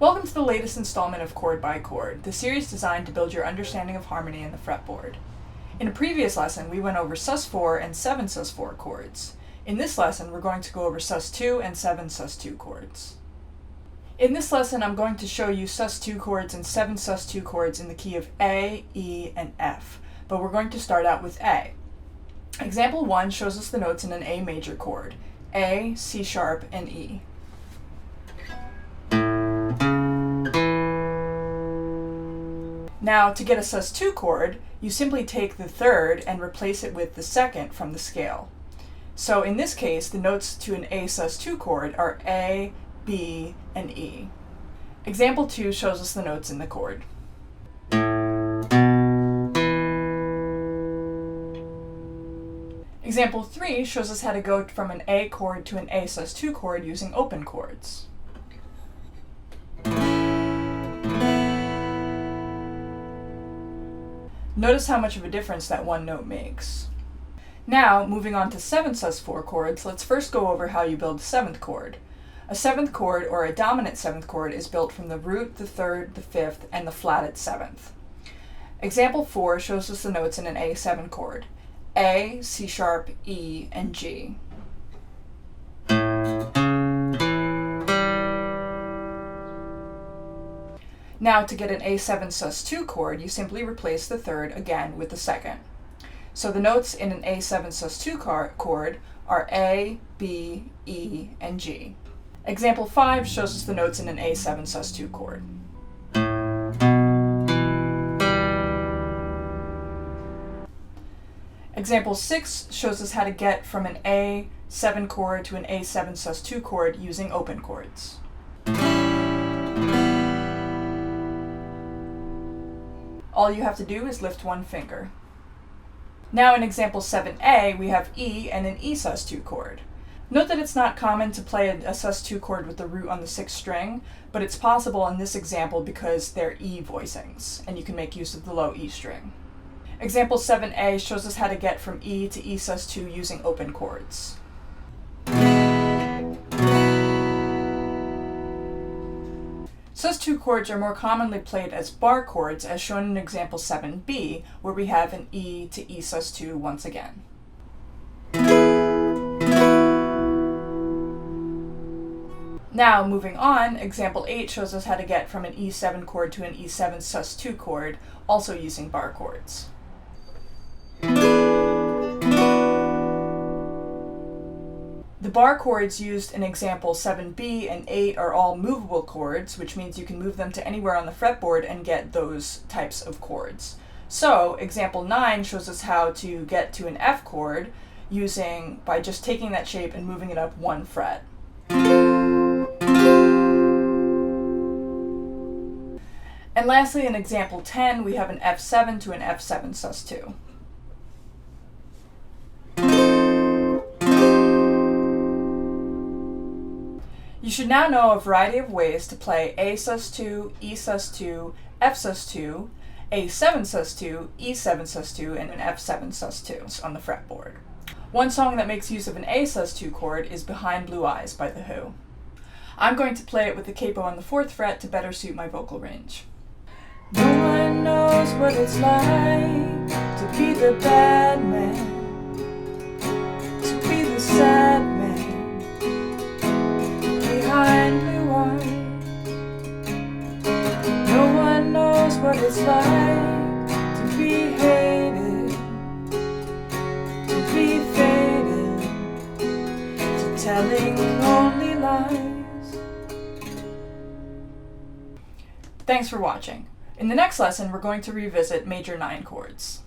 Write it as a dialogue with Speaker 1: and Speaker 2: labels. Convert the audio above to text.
Speaker 1: Welcome to the latest installment of Chord by Chord, the series designed to build your understanding of harmony in the fretboard. In a previous lesson, we went over sus4 and 7sus4 chords. In this lesson, we're going to go over sus2 and 7sus2 chords. In this lesson, I'm going to show you sus2 chords and 7sus2 chords in the key of A, E, and F, but we're going to start out with A. Example 1 shows us the notes in an A major chord: A, C sharp, and E. Now, to get a sus2 chord, you simply take the third and replace it with the second from the scale. So in this case, the notes to an A sus2 chord are A, B, and E. Example 2 shows us the notes in the chord. Example 3 shows us how to go from an A chord to an A sus2 chord using open chords. Notice how much of a difference that one note makes. Now, moving on to 7sus4 chords, let's first go over how you build a seventh chord. A seventh chord, or a dominant seventh chord, is built from the root, the third, the fifth, and the flatted seventh. Example 4 shows us the notes in an A7 chord: A, C sharp, E, and G. Now, to get an A7 sus2 chord, you simply replace the third again with the second. So the notes in an A7 sus2 chord are A, B, E, and G. Example 5 shows us the notes in an A7 sus2 chord. Example 6 shows us how to get from an A7 chord to an A7 sus2 chord using open chords. All you have to do is lift one finger. Now in example 7a, we have E and an E sus2 chord. Note that it's not common to play a sus2 chord with the root on the 6th string, but it's possible in this example because they're E voicings, and you can make use of the low E string. Example 7a shows us how to get from E to E sus2 using open chords. Sus2 chords are more commonly played as bar chords, as shown in example 7b, where we have an E to E sus2 once again. Now, moving on, example 8 shows us how to get from an E7 chord to an E7 sus2 chord, also using bar chords. The bar chords used in example 7b and 8 are all movable chords, which means you can move them to anywhere on the fretboard and get those types of chords. So, example 9 shows us how to get to an F chord by just taking that shape and moving it up one fret. And lastly, in example 10, we have an F7 to an F7 sus2. You should now know a variety of ways to play A sus2, E sus2, F sus2, A7 sus2, E7 sus2, and an F7 sus2 on the fretboard. One song that makes use of an A sus2 chord is Behind Blue Eyes by The Who. I'm going to play it with the capo on the 4th fret to better suit my vocal range. No one knows what it's like to be the bad man, to be the sad man. Behind blue eyes, no one knows what it's like to be hated, to be faded, to telling lonely lies. Thanks for watching. In the next lesson, we're going to revisit major 9 chords.